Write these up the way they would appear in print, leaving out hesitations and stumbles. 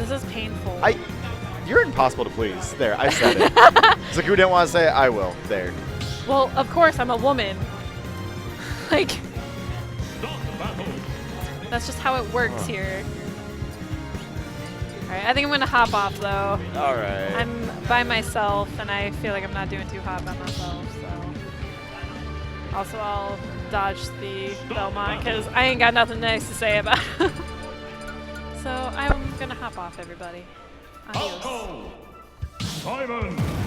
This is painful. You're impossible to please. There, I said it. Zagu didn't want to say it. I will. There. Well, of course, I'm a woman. Like, that's just how it works here. All right, I think I'm gonna hop off though. All right. I'm by myself, and I feel like I'm not doing too hot by myself. So, also I'll dodge the Belmont because I ain't got nothing nice to say about it. So I'm gonna hop off, everybody. Adios. Falco! Simon!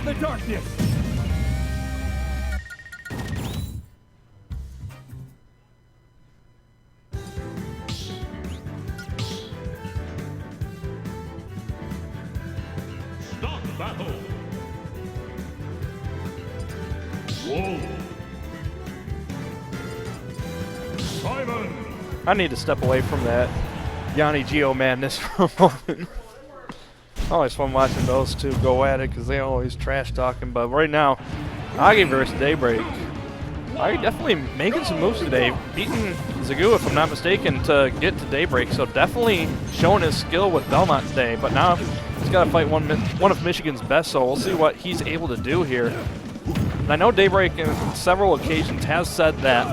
The darkness! Stop battle! Whoa! Simon! I need to step away from that Yanni Geo madness for a moment. Always fun watching those two go at it because they always trash talking. But right now, Aghi versus Daybreak. Aghi definitely making some moves today, beating Zagu, if I'm not mistaken, to get to Daybreak. So definitely showing his skill with Belmont today. But now he's got to fight one of Michigan's best. So we'll see what he's able to do here. And I know Daybreak on several occasions has said that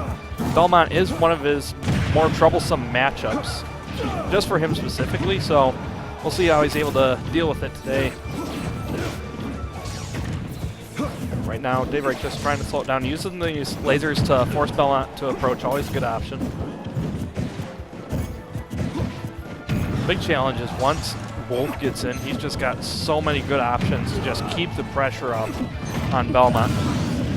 Belmont is one of his more troublesome matchups, just for him specifically. So we'll see how he's able to deal with it today. Right now, Daybreak just trying to slow it down, using these lasers to force Belmont to approach. Always a good option. big challenge is once Wolf gets in, he's just got so many good options to just keep the pressure up on Belmont.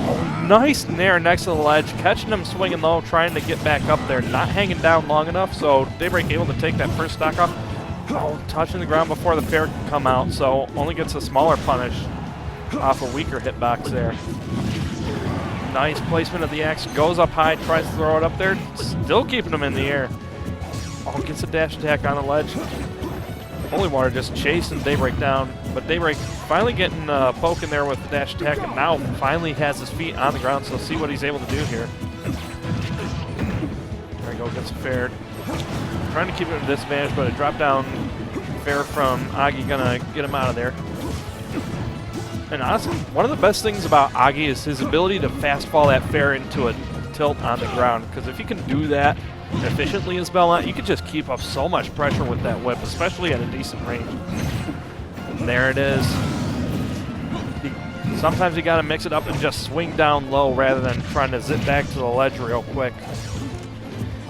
Oh, nice nair next to the ledge, catching him swinging low, trying to get back up there, not hanging down long enough, so Daybreak able to take that first stock off. Oh, touching the ground before the fair can come out, so only gets a smaller punish off a weaker hitbox there. Nice placement of the axe, goes up high, tries to throw it up there, still keeping him in the air. Oh, gets a dash attack on the ledge. Holy Water just chasing Daybreak down, but Daybreak finally getting poke in there with the dash attack, and now finally has his feet on the ground, so see what he's able to do here. There we go, gets a fair. Trying to keep him at a disadvantage, but a drop down fair from Aghi gonna get him out of there. And honestly, one of the best things about Aghi is his ability to fastball that fair into a tilt on the ground, because if you can do that efficiently as Belmont, you can just keep up so much pressure with that whip, especially at a decent range. And there it is. Sometimes you gotta mix it up and just swing down low rather than trying to zip back to the ledge real quick.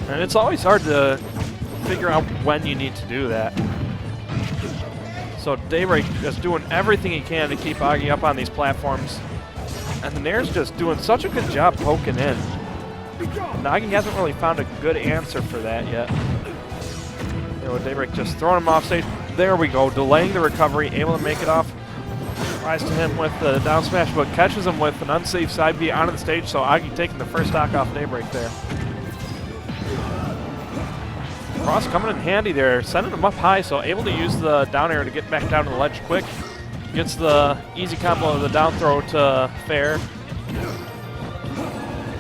And it's always hard to figure out when you need to do that. So Daybreak just doing everything he can to keep Aghi up on these platforms. And the Nair's just doing such a good job poking in. And Aghi hasn't really found a good answer for that yet. You know, Daybreak just throwing him off stage. There we go, delaying the recovery, able to make it off. Tries to him with the down smash, but catches him with an unsafe side B onto the stage, so Aghi taking the first stock off Daybreak there. Cross coming in handy there, sending him up high, so able to use the down air to get back down to the ledge quick. Gets the easy combo of the down throw to fair.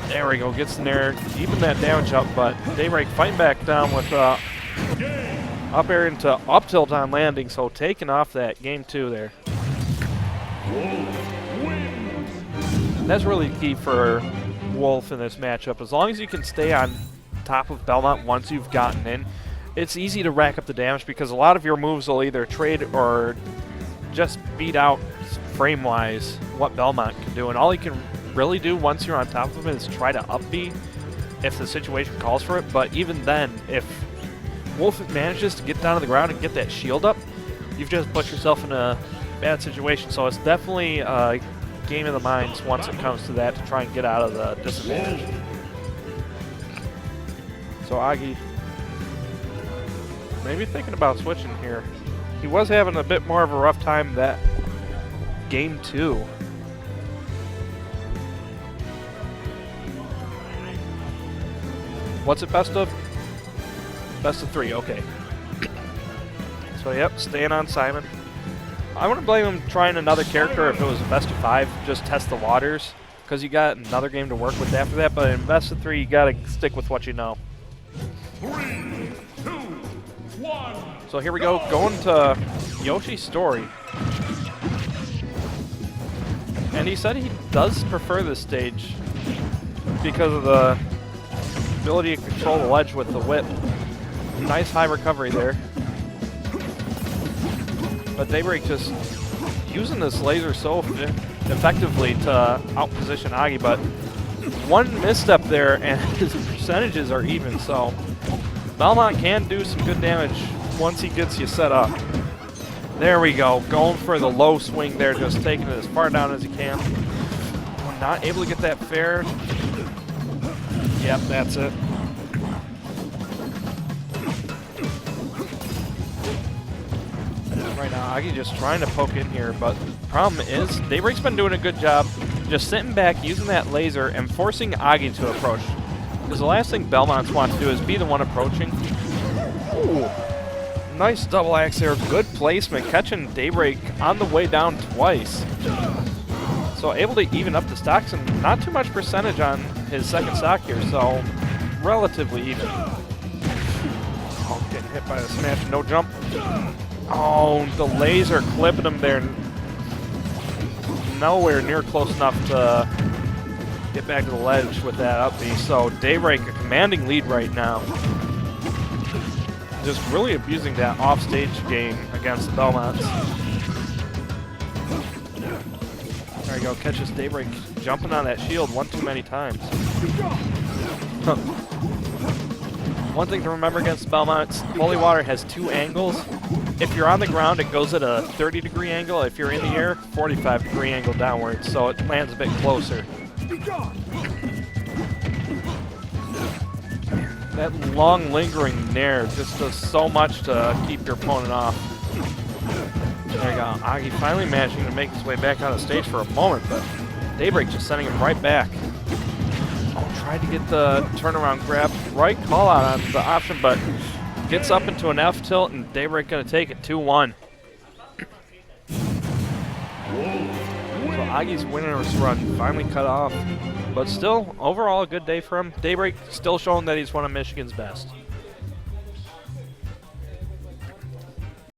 There we go, gets in there, even that damage up, but Daybreak fighting back down with up air into up tilt on landing, so taking off that game 2 there. That's really key for Wolf in this matchup. As long as you can stay on top of Belmont once you've gotten in, it's easy to rack up the damage because a lot of your moves will either trade or just beat out frame-wise what Belmont can do. And all he can really do once you're on top of him is try to up B if the situation calls for it. But even then, if Wolf manages to get down to the ground and get that shield up, you've just put yourself in a bad situation. So it's definitely a game of the minds once it comes to that to try and get out of the disadvantage. So Aghi maybe thinking about switching here. He was having a bit more of a rough time that game 2. What's it best of? Best of 3, okay. So yep, staying on Simon. I wouldn't blame him trying another character if it was a best of 5, just test the waters, because you got another game to work with after that, but in best of 3 you gotta stick with what you know. 3, 2, 1. So here we go, going to Yoshi's story. And he said he does prefer this stage because of the ability to control the ledge with the whip. Nice high recovery there. But Daybreak just using this laser so effectively to outposition Aghi, but one misstep there and his percentages are even, so Belmont can do some good damage once he gets you set up. There we go, going for the low swing there, just taking it as far down as he can. Not able to get that fair. Yep, that's it. Right now, Aghi just trying to poke in here, but the problem is Daybreak's been doing a good job just sitting back, using that laser, and forcing Aghi to approach. Because the last thing Belmonts want to do is be the one approaching. Ooh, nice double axe there, good placement, catching Daybreak on the way down twice. So able to even up the stocks, and not too much percentage on his second stock here, so relatively even. Oh, getting hit by the smash, no jump. Oh, the laser clipping him there. Nowhere near close enough to get back to the ledge with that up B. So Daybreak a commanding lead right now. Just really abusing that off-stage game against the Belmonts. There you go, catches Daybreak jumping on that shield one too many times. One thing to remember against Belmont, Holy Water has 2 angles. If you're on the ground, it goes at a 30-degree angle. If you're in the air, 45-degree angle downwards, so it lands a bit closer. That long lingering nair just does so much to keep your opponent off. There you go. Aghi finally managing to make his way back on the stage for a moment, but Daybreak just sending him right back. Oh, tried to get the turnaround grab. Right call out on the option, but gets up into an F tilt, and Daybreak going to take it 2-1. So Aghi's winner's run finally cut off. But still, overall, a good day for him. Daybreak still showing that he's one of Michigan's best.